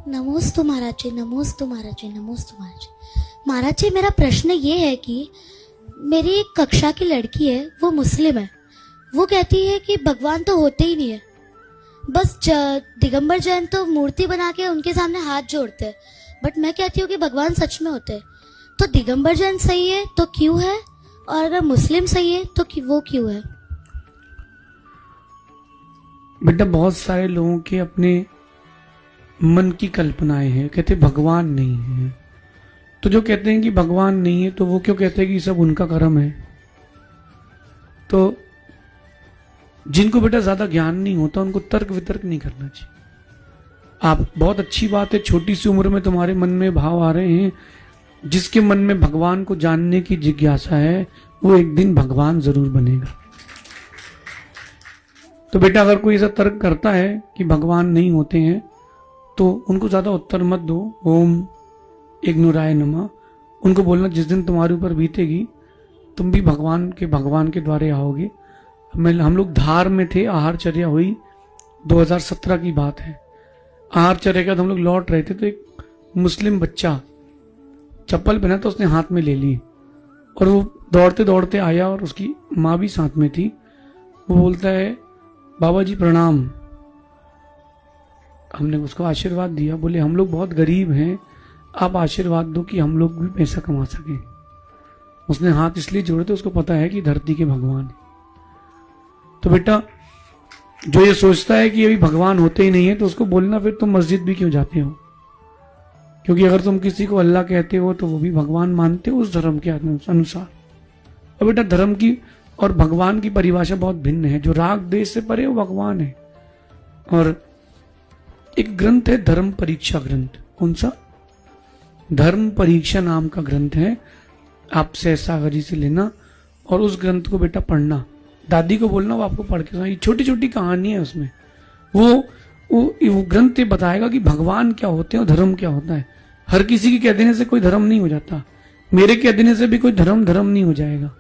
नमोस्तु महाराज जी, नमोस्तु महाराज जी, नमोस्तु महाराज जी। महाराज जी, मेरा प्रश्न ये है कि मेरी एक कक्षा की लड़की है, वो मुस्लिम है। वो कहती है कि भगवान तो होते ही नहीं है, बस दिगंबर जैन तो मूर्ति बना के उनके सामने हाथ जोड़ते हैं। बट मैं कहती हूँ कि भगवान सच में होते हैं। तो दिगंबर जैन सही है तो क्यों है, और अगर मुस्लिम सही है तो वो क्यों है? बेटा, बहुत सारे लोगों के अपने मन की कल्पनाएं हैं, कहते भगवान नहीं है। तो जो कहते हैं कि भगवान नहीं है, तो वो क्यों कहते हैं कि सब उनका कर्म है? तो जिनको बेटा ज्यादा ज्ञान नहीं होता उनको तर्क वितर्क नहीं करना चाहिए। आप, बहुत अच्छी बात है, छोटी सी उम्र में तुम्हारे मन में भाव आ रहे हैं। जिसके मन में भगवान को जानने की जिज्ञासा है वो एक दिन भगवान जरूर बनेगा। तो बेटा, अगर कोई ऐसा तर्क करता है कि भगवान नहीं होते हैं तो उनको ज्यादा उत्तर मत दो। ओम इग्नुराय नमः। उनको बोलना जिस दिन तुम्हारे ऊपर बीतेगी तुम भी भगवान के द्वारे आओगे। हम लोग धार में थे, आहारचर्या हुई, 2017 की बात है। आहारचर्या के बाद हम लोग लौट रहे थे तो एक मुस्लिम बच्चा चप्पल पहना तो उसने हाथ में ले ली और वो दौड़ते दौड़ते आया और उसकी माँ भी साथ में थी। वो बोलता है, बाबा जी प्रणाम। हमने उसको आशीर्वाद दिया, बोले हम लोग बहुत गरीब हैं, आप आशीर्वाद दो कि हम लोग भी पैसा कमा सकें। उसने हाथ इसलिए जोड़े थे, उसको पता है कि धरती के भगवान है। तो बेटा, जो ये सोचता है कि अभी भगवान होते ही नहीं है तो उसको बोलना, फिर तुम मस्जिद भी क्यों जाते हो? क्योंकि अगर तुम किसी को अल्लाह कहते हो तो वो भी भगवान मानते हो उस धर्म के अनुसार। और बेटा, धर्म की और भगवान की परिभाषा बहुत भिन्न है। जो राग देश से परे वो भगवान है। और एक ग्रंथ है धर्म परीक्षा ग्रंथ। कौन सा? धर्म परीक्षा नाम का ग्रंथ है। आप सहसागर जी से लेना और उस ग्रंथ को बेटा पढ़ना। दादी को बोलना वो आपको पढ़ के सुनाएगी। छोटी छोटी कहानी है उसमें। वो ग्रंथ ये बताएगा कि भगवान क्या होते हैं और धर्म क्या होता है। हर किसी के कह देने से कोई धर्म नहीं हो जाता। मेरे कह देने से भी कोई धर्म नहीं हो जाएगा।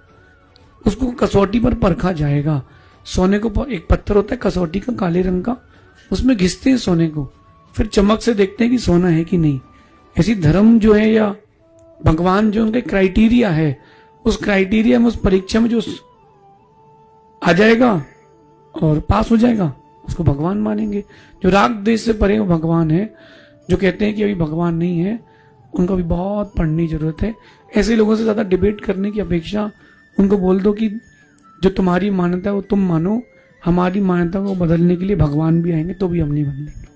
उसको कसौटी पर परखा जाएगा। सोने को एक पत्थर होता है कसौटी का, काले रंग का, उसमें घिसते हैं सोने को, फिर चमक से देखते हैं कि सोना है कि नहीं। ऐसी धर्म जो है या भगवान जो उनका क्राइटेरिया है, उस क्राइटेरिया में, उस परीक्षा में जो आ जाएगा और पास हो जाएगा उसको भगवान मानेंगे। जो राग देश से परे वो भगवान है। जो कहते हैं कि अभी भगवान नहीं है उनको भी बहुत पढ़ने की जरूरत है। ऐसे लोगों से ज्यादा डिबेट करने की अपेक्षा उनको बोल दो कि जो तुम्हारी मान्यता है वो तुम मानो, हमारी मान्यता को बदलने के लिए भगवान भी आएंगे तो भी हम नहीं बदलेंगे।